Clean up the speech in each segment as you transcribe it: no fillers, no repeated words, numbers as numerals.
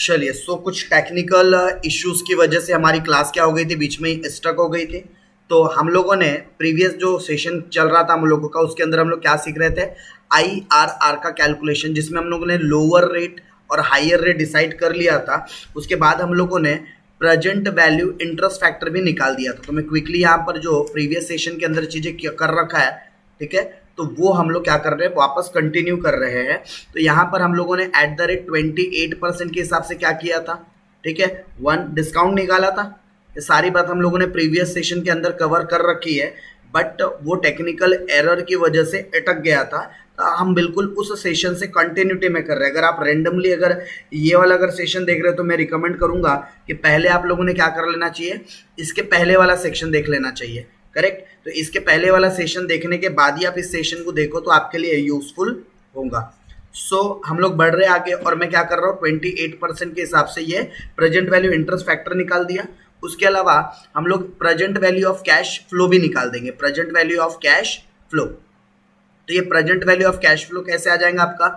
चलिए, सो कुछ technical issues की वजह से हमारी क्लास क्या हो गई थी, बीच में ही स्टक हो गई थी। तो हम लोगों ने प्रीवियस जो सेशन चल रहा था हम लोगों का, उसके अंदर हम लोग क्या सीख रहे थे, आईआरआर का कैलकुलेशन, जिसमें हम लोगों ने लोअर रेट और हायर रेट डिसाइड कर लिया था। उसके बाद हम लोगों ने प्रेजेंट वैल्यू इंटरेस्ट फैक्टर भी निकाल दिया था। तो मैं क्विकली यहाँ पर जो प्रीवियस सेशन के अंदर चीज़ें कर रखा है, ठीक है, तो वो हम लोग क्या कर रहे हैं, वापस कंटिन्यू कर रहे हैं। तो यहाँ पर हम लोगों ने @28% के हिसाब से क्या किया था, ठीक है, 1 डिस्काउंट निकाला था। ये सारी बात हम लोगों ने प्रीवियस सेशन के अंदर कवर कर रखी है, बट वो टेक्निकल एरर की वजह से अटक गया था। तो हम बिल्कुल उस सेशन से कंटिन्यूटी में कर रहे हैं। अगर आप रेंडमली अगर ये वाला अगर सेशन देख रहे हो तो मैं रिकमेंड करूंगा कि पहले आप लोगों ने क्या कर लेना चाहिए, इसके पहले वाला सेक्शन देख लेना चाहिए, करेक्ट। तो इसके पहले वाला सेशन देखने के बाद ही आप इस सेशन को देखो तो आपके लिए यूजफुल होगा। हम लोग बढ़ रहे हैं आगे, और मैं क्या कर रहा हूँ, 28% के हिसाब से ये प्रेजेंट वैल्यू इंटरेस्ट फैक्टर निकाल दिया। उसके अलावा हम लोग present value of cash flow भी निकाल देंगे, present value of cash flow. तो ये present value of cash flow कैसे आ जाएगा आपका,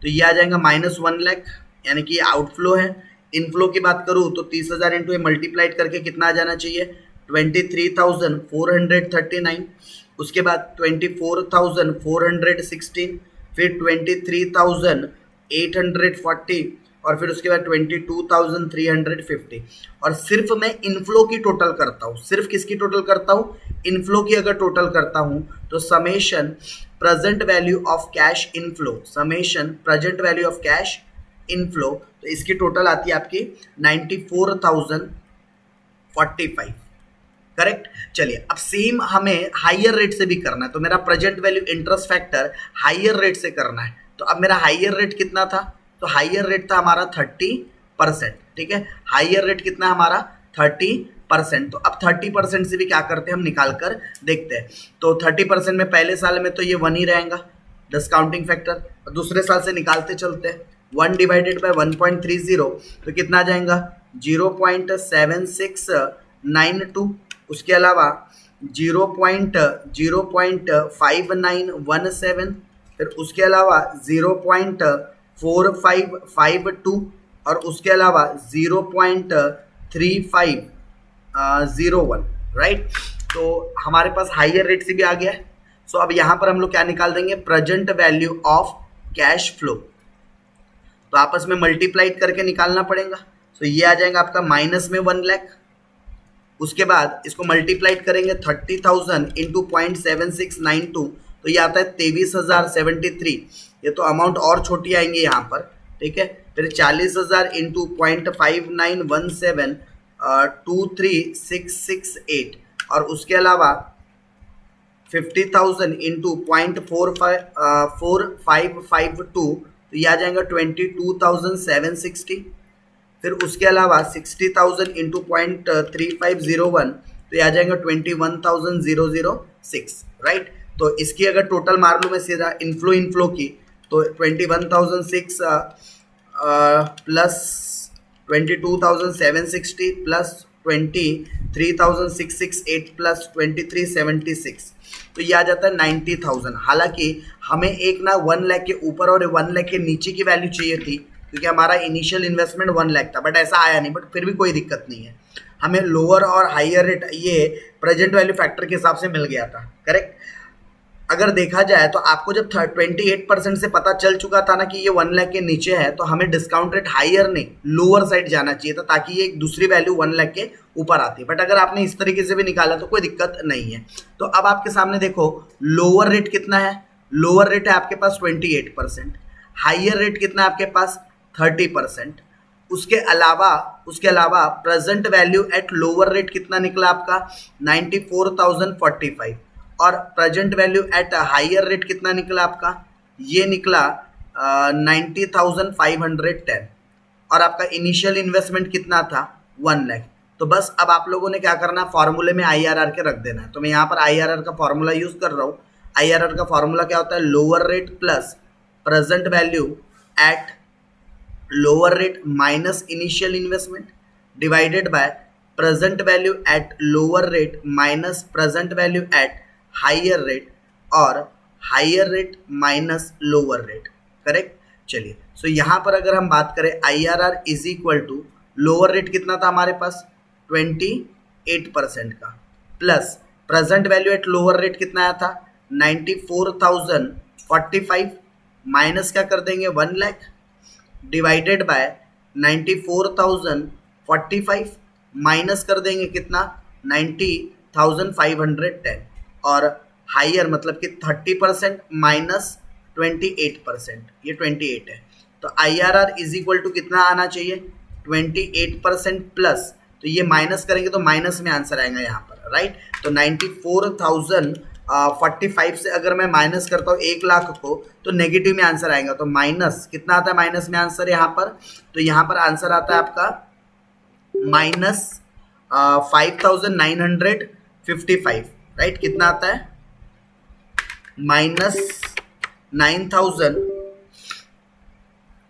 तो ये आ जाएगा -1 लाख, यानी कि आउटफ्लो है। इनफ्लो की बात करूँ तो 30,000 इंटू मल्टीप्लाइड करके कितना आ जाना चाहिए, 23,439। उसके बाद 24,416, फिर 23,840, और फिर उसके बाद 22,350। और सिर्फ मैं इनफ्लो की टोटल करता हूँ, सिर्फ किसकी टोटल करता हूँ, इनफ्लो की अगर टोटल करता हूँ तो summation present value of cash inflow, summation present value of cash inflow, तो इसकी टोटल आती है आपकी 94,045, करेक्ट। चलिए, अब सेम हमें हायर रेट से भी करना है। तो मेरा present value interest factor higher rate से करना है। तो अब मेरा हायर रेट कितना था, तो हायर रेट था हमारा 30%, ठीक है। हायर रेट कितना हमारा 30%। तो अब 30% से भी क्या करते हैं, हम निकाल कर देखते हैं। तो 30% में पहले साल में तो ये 1 ही रहेगा डिस्काउंटिंग फैक्टर, और दूसरे साल से निकालते चलते हैं। 1 डिवाइडेड बाय 1.30 तो कितना आ जाएगा, 0.7692। उसके अलावा 0.5917, फिर उसके अलावा 0.4552, और उसके अलावा 0.3501, राइट। तो हमारे पास हायर रेट से भी आ गया है। अब यहाँ पर हम लोग क्या निकाल देंगे, present value of cash flow. तो आपस में मल्टीप्लाइड करके निकालना पड़ेगा। ये आ जाएगा आपका माइनस में 1 लाख। उसके बाद इसको मल्टीप्लाइड करेंगे 30,000 इंटू 0.7692, तो ये आता है 23,073। ये तो अमाउंट और छोटी आएंगी यहाँ पर, ठीक है। फिर 40,000 इंटू 0.5917, 23,668, और उसके अलावा 50,000 इंटू 0.4552, तो ये आ जाएगा 22,760। फिर उसके अलावा 60,000 इंटू 0.3501, तो ये आ जाएगा 21,006, राइट। तो इसकी अगर टोटल मार लूँ मैं सीधा इनफ्लो की, तो 21,006 प्लस 22,760 प्लस 23,668 प्लस 2376, तो ये आ जाता है 90,000। हालांकि हमें एक ना 1 लाख के ऊपर और 1 लाख के नीचे की वैल्यू चाहिए थी, क्योंकि हमारा इनिशियल इन्वेस्टमेंट 1 लाख था, बट ऐसा आया नहीं। बट फिर भी कोई दिक्कत नहीं है, हमें लोअर और हायर रेट ये प्रेजेंट वैल्यू फैक्टर के हिसाब से मिल गया था, करेक्ट। अगर देखा जाए तो आपको जब 28% से पता चल चुका था ना कि ये 1 लाख के नीचे है, तो हमें डिस्काउंट रेट हायर नहीं लोअर साइड जाना चाहिए था, ताकि ये एक दूसरी वैल्यू 1 लाख के ऊपर आती। बट अगर आपने इस तरीके से भी निकाला तो कोई दिक्कत नहीं है। तो अब आपके सामने देखो लोअर रेट कितना है, लोअर रेट है आपके पास 28%, हायर रेट कितना है आपके पास 30%। उसके अलावा present value at lower rate कितना निकला आपका 94,045, और present value at higher rate कितना निकला आपका, ये निकला 90,510, और आपका इनिशियल इन्वेस्टमेंट कितना था 1 लाख। तो बस अब आप लोगों ने क्या करना है, फॉर्मूले में IRR के रख देना है। तो मैं यहाँ पर IRR का फॉर्मूला यूज कर रहा हूँ। IRR का फॉर्मूला क्या होता है, lower rate plus present value at lower rate minus initial investment divided by present value at lower rate minus present value at higher rate, और higher rate minus lower rate, correct. चलिए, so यहाँ पर अगर हम बात करें IRR is equal to lower rate कितना था हमारे पास 28% का, plus present value at lower rate कितना आया था 94,045, माइनस क्या कर देंगे 1 लाख डिवाइडेड बाय 94,045 माइनस कर देंगे कितना 90,510, और हायर मतलब कि 30% माइनस 28%, ये 28 है, तो IRR इज इक्वल टू कितना आना चाहिए 28% प्लस, तो ये माइनस करेंगे तो माइनस में आंसर आएगा यहाँ पर, राइट। तो 94,045 से अगर मैं माइनस करता हूँ 1 लाख को तो नेगेटिव में आंसर आएगा, तो माइनस कितना आता है माइनस में आंसर यहाँ पर, तो यहाँ पर आंसर आता है आपका माइनस 5,955, राइट। कितना आता है माइनस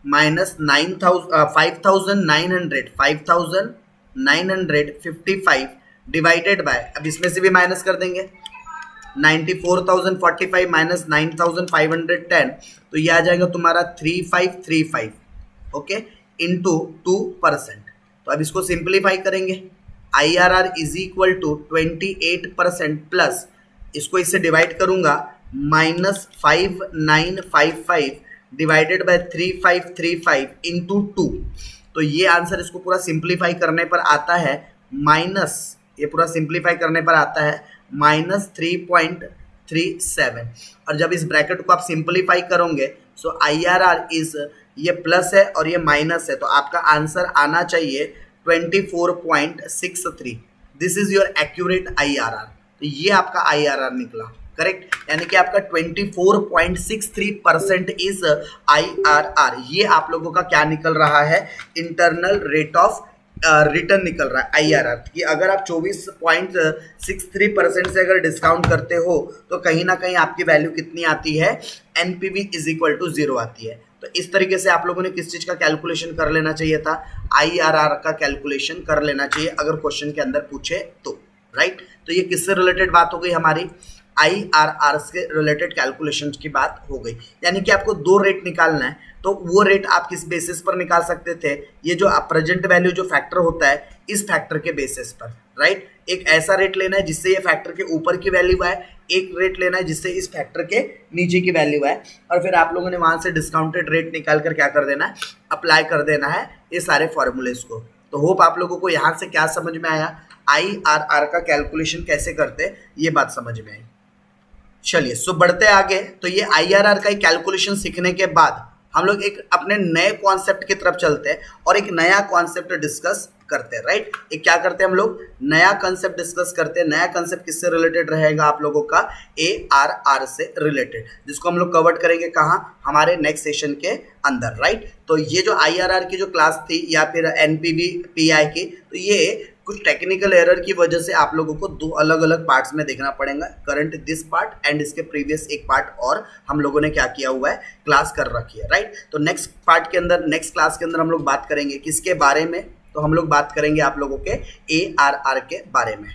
5,955 डिवाइडेड बाय, अब इसमें से भी माइनस कर देंगे 94,045 माइनस 9,510, तो ये आ जाएगा तुम्हारा 3535, ओके, इंटू 2%। तो अब इसको सिंप्लीफाई करेंगे, IRR is equal to 28% plus, इसको इससे डिवाइड करूंगा माइनस 5955 डिवाइडेड बाय 3535 इंटू 2, तो ये आंसर इसको पूरा सिंप्लीफाई करने पर आता है माइनस, ये पूरा सिंप्लीफाई करने पर आता है माइनस 3.37, और जब इस ब्रैकेट को आप सिंप्लीफाई करोगे सो IRR इज, ये प्लस है और ये माइनस है, तो आपका आंसर आना चाहिए 24.63। This is your accurate IRR, तो ये आपका IRR निकला करेक्ट, यानी कि आपका 24.63% इज IRR। ये आप लोगों का क्या निकल रहा है, इंटरनल रेट ऑफ रिटर्न निकल रहा है IRR, कि अगर आप 24.63% से अगर डिस्काउंट करते हो तो कहीं ना कहीं आपकी वैल्यू कितनी आती है, NPV इज इक्वल टू 0 आती है। तो इस तरीके से आप लोगों ने किस चीज़ का कैलकुलेशन कर लेना चाहिए था, IRR का कैलकुलेशन कर लेना चाहिए अगर क्वेश्चन के अंदर पूछे तो, राइट। तो ये किससे रिलेटेड बात हो गई हमारी, IRR से रिलेटेड कैलकुलेशन की बात हो गई, यानी कि आपको 2 रेट निकालना है, तो वो रेट आप किस बेसिस पर निकाल सकते थे, ये जो प्रेजेंट वैल्यू जो फैक्टर होता है इस फैक्टर के बेसिस पर, राइट। एक ऐसा रेट लेना है जिससे ये फैक्टर के ऊपर की वैल्यू आए, एक रेट लेना है जिससे इस फैक्टर के नीचे की वैल्यू आए, और फिर आप लोगों ने वहां से डिस्काउंटेड रेट निकाल कर क्या कर देना है, अप्लाई कर देना है ये सारे फॉर्मूलेस को। तो होप आप लोगों को यहाँ से क्या समझ में आया, IRR का कैलकुलेशन कैसे करते ये बात समझ में आई। चलिए सो बढ़ते आगे, तो ये IRR का कैलकुलेशन सीखने के बाद हम लोग एक अपने नए कॉन्सेप्ट की तरफ चलते हैं और एक नया कॉन्सेप्ट डिस्कस करते हैं, राइट। एक क्या करते हैं हम लोग, नया कॉन्सेप्ट डिस्कस करते हैं। नया कॉन्सेप्ट किससे रिलेटेड रहेगा आप लोगों का, ARR से रिलेटेड, जिसको हम लोग कवर करेंगे कहाँ, हमारे नेक्स्ट सेशन के अंदर, राइट। तो ये जो IRR की जो क्लास थी या फिर NPV PI की, तो ये कुछ टेक्निकल एरर की वजह से आप लोगों को 2 अलग अलग पार्ट्स में देखना पड़ेगा, करंट दिस पार्ट एंड इसके प्रीवियस एक पार्ट और हम लोगों ने क्या किया हुआ है, क्लास कर रखी है, राइट। तो नेक्स्ट पार्ट के अंदर, नेक्स्ट क्लास के अंदर हम लोग बात करेंगे किसके बारे में, तो हम लोग बात करेंगे आप लोगों के ARR के बारे में।